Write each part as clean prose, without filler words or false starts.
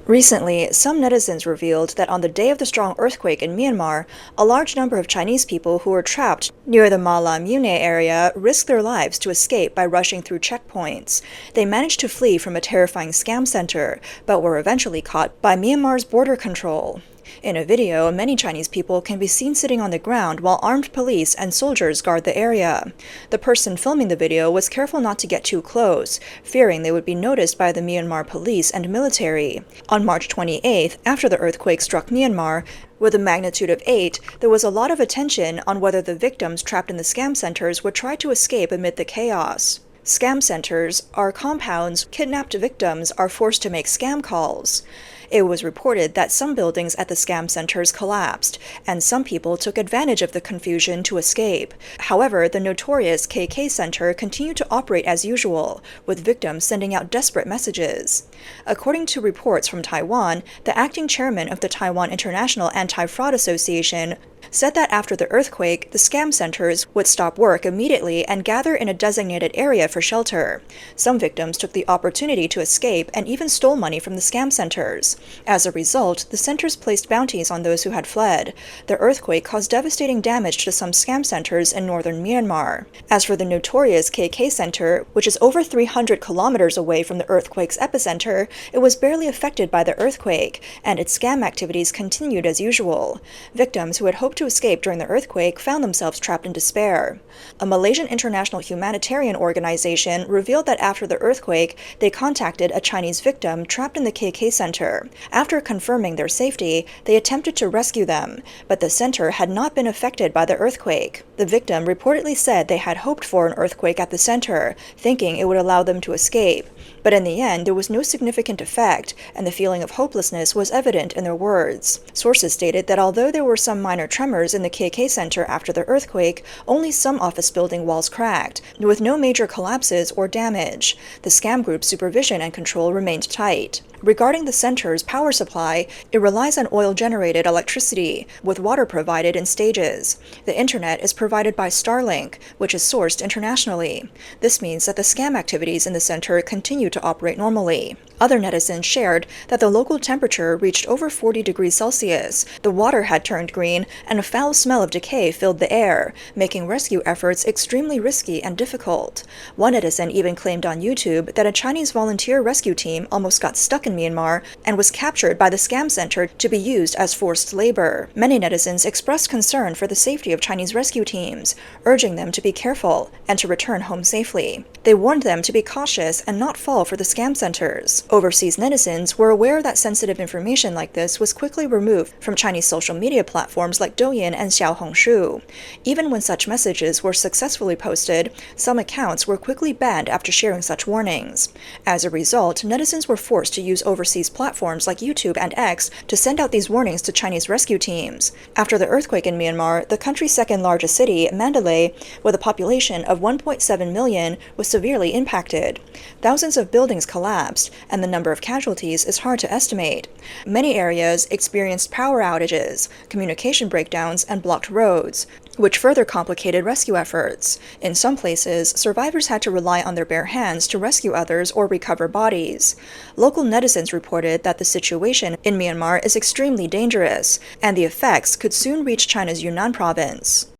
Recently, some netizens revealed that on the day of the strong earthquake in Myanmar, a large number of Chinese people who were trapped near the Mawlamyine area risked their lives to escape by rushing through checkpoints. They managed to flee from a terrifying scam center, but were eventually caught by Myanmar's border control. In a video, many Chinese people can be seen sitting on the ground while armed police and soldiers guard the area. The person filming the video was careful not to get too close, fearing they would be noticed by the Myanmar police and military. On March 28th, after the earthquake struck Myanmar, with a magnitude of 8, there was a lot of attention on whether the victims trapped in the scam centers would try to escape amid the chaos. Scam centers are compounds kidnapped victims are forced to make scam calls. It was reported that some buildings at the scam centers collapsed, and some people took advantage of the confusion to escape. However, the notorious KK Center continued to operate as usual, with victims sending out desperate messages. According to reports from Taiwan, the acting chairman of the Taiwan International Anti-Fraud Association said that after the earthquake, the scam centers would stop work immediately and gather in a designated area for shelter. Some victims took the opportunity to escape and even stole money from the scam centers. As a result, the centers placed bounties on those who had fled. The earthquake caused devastating damage to some scam centers in northern Myanmar. As for the notorious KK Center, which is over 300 kilometers away from the earthquake's epicenter, it was barely affected by the earthquake, and its scam activities continued as usual. Victims who had hoped to escape during the earthquake found themselves trapped in despair. A Malaysian international humanitarian organization revealed that after the earthquake, they contacted a Chinese victim trapped in the KK Center. After confirming their safety, they attempted to rescue them, but the center had not been affected by the earthquake. The victim reportedly said they had hoped for an earthquake at the center, thinking it would allow them to escape. But in the end, there was no significant effect, and the feeling of hopelessness was evident in their words. Sources stated that although there were some minor tremors in the KK Center after the earthquake, only some office building walls cracked, with no major collapses or damage. The scam group's supervision and control remained tight. Regarding the center's power supply, it relies on oil-generated electricity, with water provided in stages. The internet is provided by Starlink, which is sourced internationally. This means that the scam activities in the center continue to operate normally. Other netizens shared that the local temperature reached over 40 degrees Celsius, the water had turned green, and a foul smell of decay filled the air, making rescue efforts extremely risky and difficult. One netizen even claimed on YouTube that a Chinese volunteer rescue team almost got stuck in Myanmar and was captured by the scam center to be used as forced labor. Many netizens expressed concern for the safety of Chinese rescue teams, urging them to be careful and to return home safely. They warned them to be cautious and not fall for the scam centers. Overseas netizens were aware that sensitive information like this was quickly removed from Chinese social media platforms like Douyin and Xiaohongshu. Even when such messages were successfully posted, some accounts were quickly banned after sharing such warnings. As a result, netizens were forced to use overseas platforms like YouTube and X to send out these warnings to Chinese rescue teams. After the earthquake in Myanmar, the country's second largest city, Mandalay, with a population of 1.7 million, was severely impacted. Thousands of buildings collapsed, and the number of casualties is hard to estimate. Many areas experienced power outages, communication breakdowns, and blocked roads, which further complicated rescue efforts. In some places, survivors had to rely on their bare hands to rescue others or recover bodies. Local netizens reported that the situation in Myanmar is extremely dangerous, and the effects could soon reach China's Yunnan province.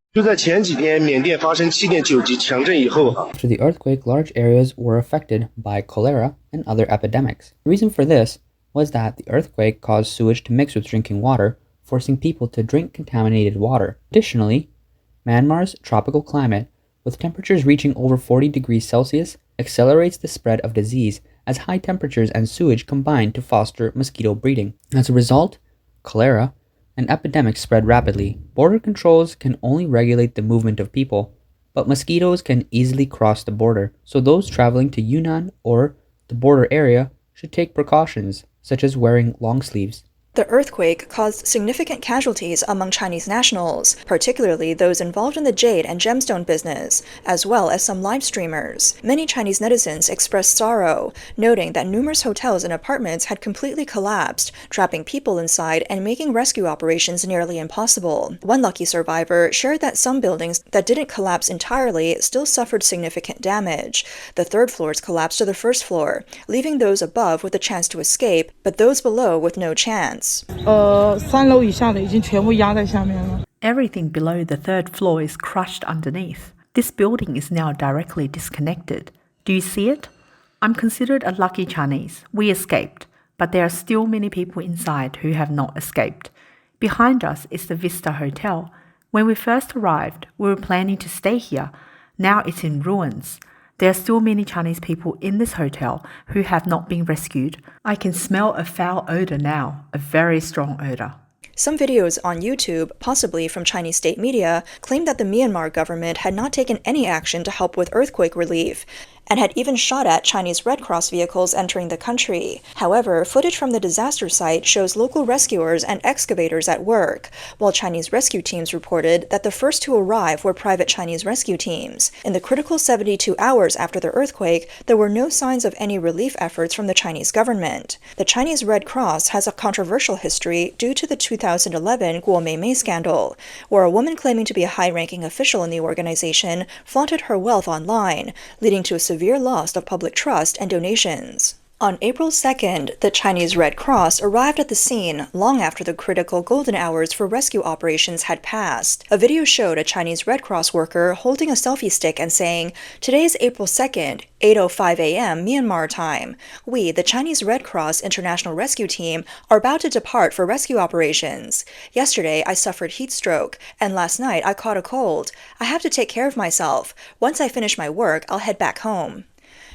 After the earthquake, large areas were affected by cholera and other epidemics. The reason for this was that the earthquake caused sewage to mix with drinking water, forcing people to drink contaminated water. Additionally, Myanmar's tropical climate, with temperatures reaching over 40 degrees Celsius, accelerates the spread of disease as high temperatures and sewage combine to foster mosquito breeding. As a result, cholera and epidemics spread rapidly. Border controls can only regulate the movement of people, but mosquitoes can easily cross the border, so those traveling to Yunnan or the border area should take precautions, such as wearing long sleeves. The earthquake caused significant casualties among Chinese nationals, particularly those involved in the jade and gemstone business, as well as some live streamers. Many Chinese netizens expressed sorrow, noting that numerous hotels and apartments had completely collapsed, trapping people inside and making rescue operations nearly impossible. One lucky survivor shared that some buildings that didn't collapse entirely still suffered significant damage. The third floors collapsed to the first floor, leaving those above with a chance to escape, but those below with no chance. Everything below the third floor is crushed underneath. This building is now directly disconnected. Do you see it? I'm considered a lucky Chinese. We escaped, but there are still many people inside who have not escaped. Behind us is the Vista Hotel. When we first arrived, we were planning to stay here. Now it's in ruins. There are still many Chinese people in this hotel who have not been rescued. I can smell a foul odor now, a very strong odor. Some videos on YouTube, possibly from Chinese state media, claimed that the Myanmar government had not taken any action to help with earthquake relief, and had even shot at Chinese Red Cross vehicles entering the country. However, footage from the disaster site shows local rescuers and excavators at work, while Chinese rescue teams reported that the first to arrive were private Chinese rescue teams. In the critical 72 hours after the earthquake, there were no signs of any relief efforts from the Chinese government. The Chinese Red Cross has a controversial history due to the 2011 Mawlamyine scandal, where a woman claiming to be a high-ranking official in the organization flaunted her wealth online, leading to a severe loss of public trust and donations. On April 2nd, the Chinese Red Cross arrived at the scene long after the critical golden hours for rescue operations had passed. A video showed a Chinese Red Cross worker holding a selfie stick and saying, "Today's April 2nd, 8:05 a.m. Myanmar time. We, the Chinese Red Cross International Rescue Team, are about to depart for rescue operations. Yesterday, I suffered heat stroke, and last night I caught a cold. I have to take care of myself. Once I finish my work, I'll head back home."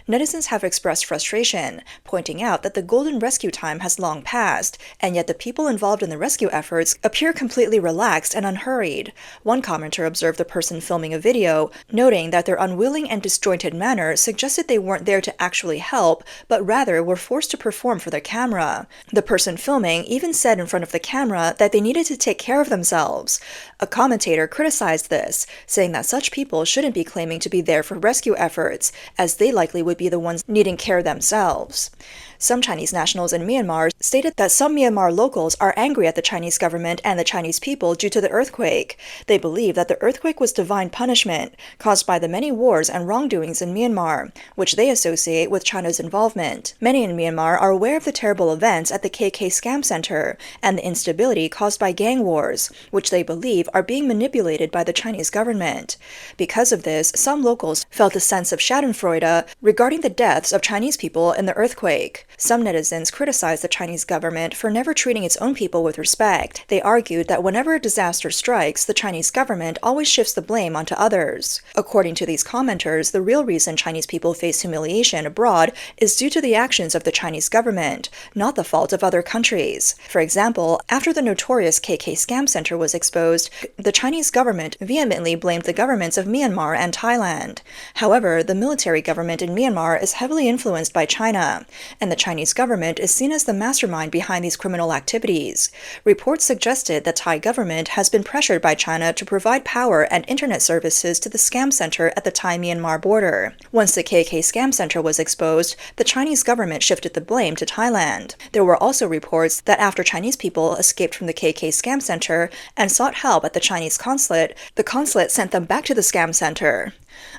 Netizens have expressed frustration, pointing out that the golden rescue time has long passed, and yet the people involved in the rescue efforts appear completely relaxed and unhurried. One commenter observed the person filming a video, noting that their unwilling and disjointed manner suggested they weren't there to actually help, but rather were forced to perform for their camera. The person filming even said in front of the camera that they needed to take care of themselves. A commentator criticized this, saying that such people shouldn't be claiming to be there for rescue efforts, as they likely would be the ones needing care themselves. Some Chinese nationals in Myanmar stated that some Myanmar locals are angry at the Chinese government and the Chinese people due to the earthquake. They believe that the earthquake was divine punishment caused by the many wars and wrongdoings in Myanmar, which they associate with China's involvement. Many in Myanmar are aware of the terrible events at the KK Scam Center and the instability caused by gang wars, which they believe are being manipulated by the Chinese government. Because of this, some locals felt a sense of schadenfreude regarding the deaths of Chinese people in the earthquake. Some netizens criticized the Chinese government for never treating its own people with respect. They argued that whenever a disaster strikes, the Chinese government always shifts the blame onto others. According to these commenters, the real reason Chinese people face humiliation abroad is due to the actions of the Chinese government, not the fault of other countries. For example, after the notorious KK Scam Center was exposed, the Chinese government vehemently blamed the governments of Myanmar and Thailand. However, the military government in Myanmar is heavily influenced by China, and the Chinese government is seen as the mastermind behind these criminal activities. Reports suggested that Thai government has been pressured by China to provide power and internet services to the scam center at the Thai-Myanmar border. Once the KK Scam Center was exposed, the Chinese government shifted the blame to Thailand. There were also reports that after Chinese people escaped from the KK Scam Center and sought help at the Chinese consulate, the consulate sent them back to the scam center.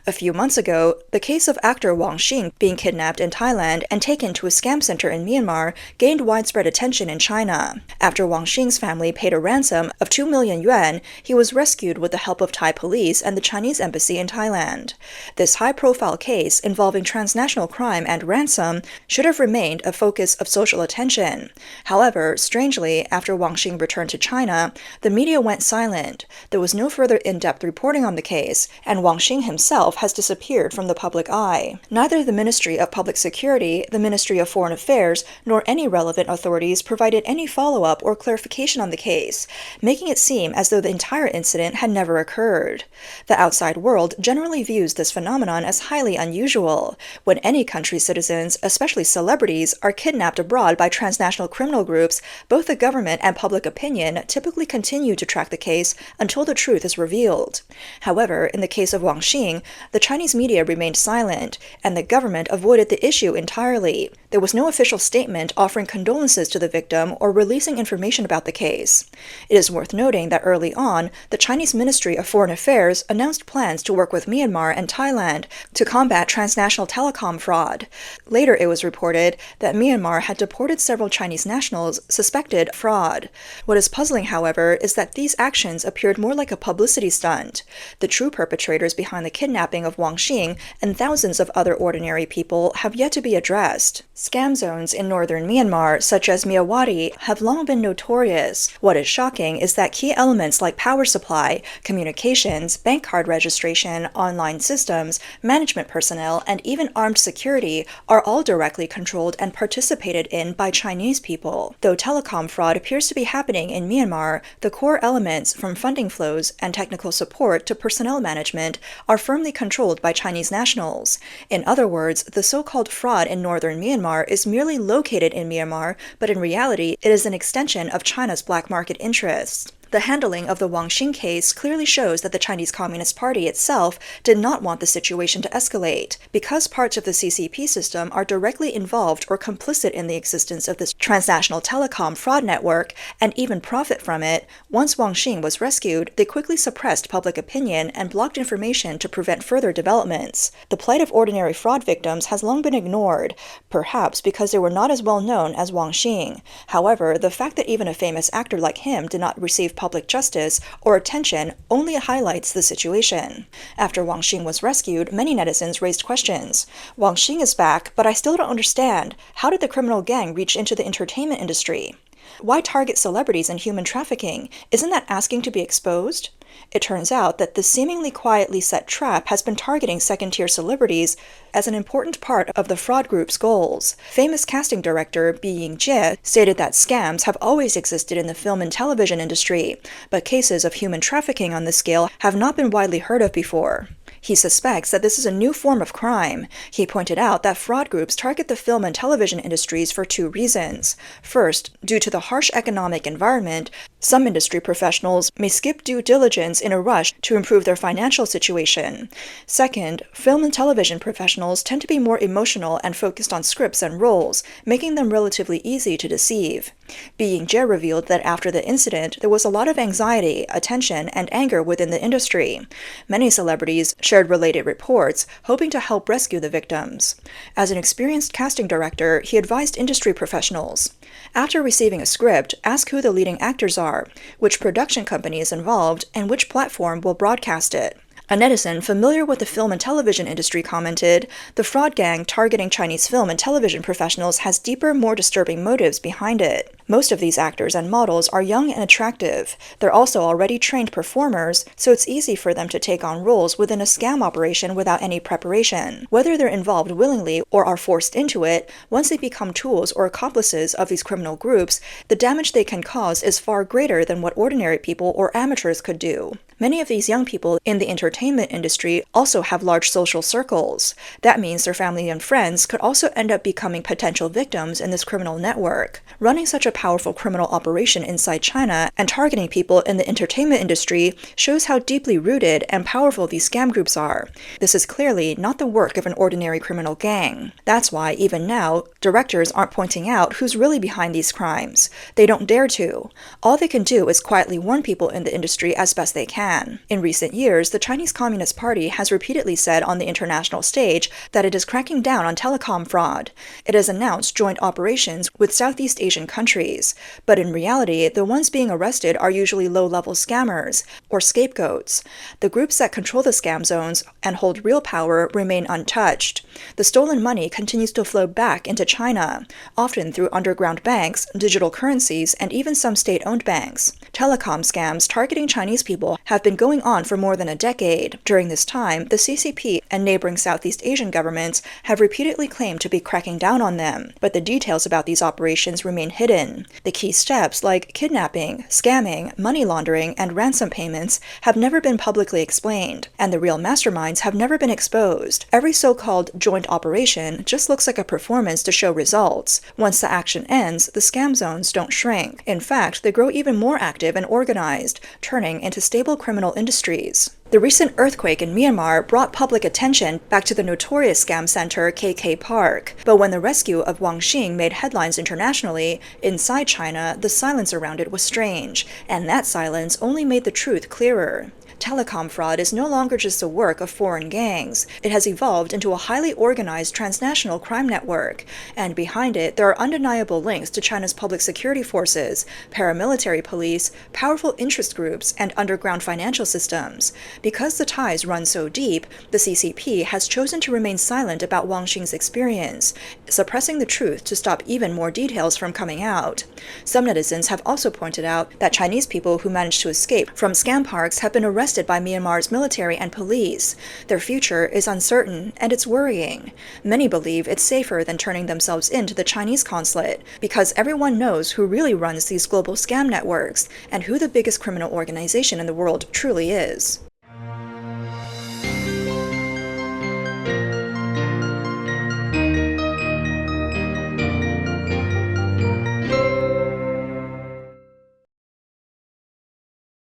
A few months ago, the case of actor Wang Xing being kidnapped in Thailand and taken to a scam center in Myanmar gained widespread attention in China. After Wang Xing's family paid a ransom of 2 million yuan, he was rescued with the help of Thai police and the Chinese embassy in Thailand. This high-profile case involving transnational crime and ransom should have remained a focus of social attention. However, strangely, after Wang Xing returned to China, the media went silent. There was no further in-depth reporting on the case, and Wang Xing himself itself has disappeared from the public eye. Neither the Ministry of Public Security, the Ministry of Foreign Affairs, nor any relevant authorities provided any follow-up or clarification on the case, making it seem as though the entire incident had never occurred. The outside world generally views this phenomenon as highly unusual. When any country's citizens, especially celebrities, are kidnapped abroad by transnational criminal groups, both the government and public opinion typically continue to track the case until the truth is revealed. However, in the case of Wang Xing, the Chinese media remained silent, and the government avoided the issue entirely. There was no official statement offering condolences to the victim or releasing information about the case. It is worth noting that early on, the Chinese Ministry of Foreign Affairs announced plans to work with Myanmar and Thailand to combat transnational telecom fraud. Later, it was reported that Myanmar had deported several Chinese nationals suspected fraud. What is puzzling, however, is that these actions appeared more like a publicity stunt. The true perpetrators behind the kidnapping of Wang Xing and thousands of other ordinary people have yet to be addressed. Scam zones in northern Myanmar, such as Myawaddy, have long been notorious. What is shocking is that key elements like power supply, communications, bank card registration, online systems, management personnel, and even armed security are all directly controlled and participated in by Chinese people. Though telecom fraud appears to be happening in Myanmar, the core elements, from funding flows and technical support to personnel management, are firmly controlled by Chinese nationals. In other words, the so-called fraud in northern Myanmar is merely located in Myanmar, but in reality, it is an extension of China's black market interests. The handling of the Wang Xing case clearly shows that the Chinese Communist Party itself did not want the situation to escalate. Because parts of the CCP system are directly involved or complicit in the existence of this transnational telecom fraud network and even profit from it, once Wang Xing was rescued, they quickly suppressed public opinion and blocked information to prevent further developments. The plight of ordinary fraud victims has long been ignored, perhaps because they were not as well known as Wang Xing. However, the fact that even a famous actor like him did not receive public justice or attention only highlights the situation. After Wang Xing was rescued, many netizens raised questions. Wang Xing is back, but I still don't understand. How did the criminal gang reach into the entertainment industry? Why target celebrities and human trafficking? Isn't that asking to be exposed? It turns out that the seemingly quietly set trap has been targeting second-tier celebrities as an important part of the fraud group's goals. Famous casting director Bi Ying-jie stated that scams have always existed in the film and television industry, but cases of human trafficking on this scale have not been widely heard of before. He suspects that this is a new form of crime. He pointed out that fraud groups target the film and television industries for two reasons. First, due to the harsh economic environment, some industry professionals may skip due diligence in a rush to improve their financial situation. Second, film and television professionals tend to be more emotional and focused on scripts and roles, making them relatively easy to deceive. Bi Ying-jie revealed that after the incident, there was a lot of anxiety, attention, and anger within the industry. Many celebrities shared related reports, hoping to help rescue the victims. As an experienced casting director, he advised industry professionals, after receiving a script, ask who the leading actors are, which production company is involved, and which platform will broadcast it. A netizen familiar with the film and television industry commented, "The fraud gang targeting Chinese film and television professionals has deeper, more disturbing motives behind it. Most of these actors and models are young and attractive. They're also already trained performers, so it's easy for them to take on roles within a scam operation without any preparation. Whether they're involved willingly or are forced into it, once they become tools or accomplices of these criminal groups, the damage they can cause is far greater than what ordinary people or amateurs could do." Many of these young people in the entertainment industry also have large social circles. That means their family and friends could also end up becoming potential victims in this criminal network. Running such a powerful criminal operation inside China and targeting people in the entertainment industry shows how deeply rooted and powerful these scam groups are. This is clearly not the work of an ordinary criminal gang. That's why, even now, directors aren't pointing out who's really behind these crimes. They don't dare to. All they can do is quietly warn people in the industry as best they can. In recent years, the Chinese Communist Party has repeatedly said on the international stage that it is cracking down on telecom fraud. It has announced joint operations with Southeast Asian countries, but in reality, the ones being arrested are usually low-level scammers, or scapegoats. The groups that control the scam zones and hold real power remain untouched. The stolen money continues to flow back into China, often through underground banks, digital currencies, and even some state-owned banks. Telecom scams targeting Chinese people have have been going on for more than a decade. During this time, the CCP and neighboring Southeast Asian governments have repeatedly claimed to be cracking down on them, but the details about these operations remain hidden. The key steps like kidnapping, scamming, money laundering, and ransom payments have never been publicly explained, and the real masterminds have never been exposed. Every so-called joint operation just looks like a performance to show results. Once the action ends, the scam zones don't shrink. In fact, they grow even more active and organized, turning into stable criminal industries. The recent earthquake in Myanmar brought public attention back to the notorious scam center KK Park. But when the rescue of Wang Xing made headlines internationally, inside China, the silence around it was strange, and that silence only made the truth clearer. Telecom fraud is no longer just the work of foreign gangs. It has evolved into a highly organized transnational crime network, and behind it there are undeniable links to China's public security forces, paramilitary police, powerful interest groups, and underground financial systems. Because the ties run so deep, the CCP has chosen to remain silent about Wang Xing's experience, suppressing the truth to stop even more details from coming out. Some netizens have also pointed out that Chinese people who managed to escape from scam parks have been arrested by Myanmar's military and police. Their future is uncertain, and it's worrying. Many believe it's safer than turning themselves in to the Chinese consulate, because everyone knows who really runs these global scam networks, and who the biggest criminal organization in the world truly is.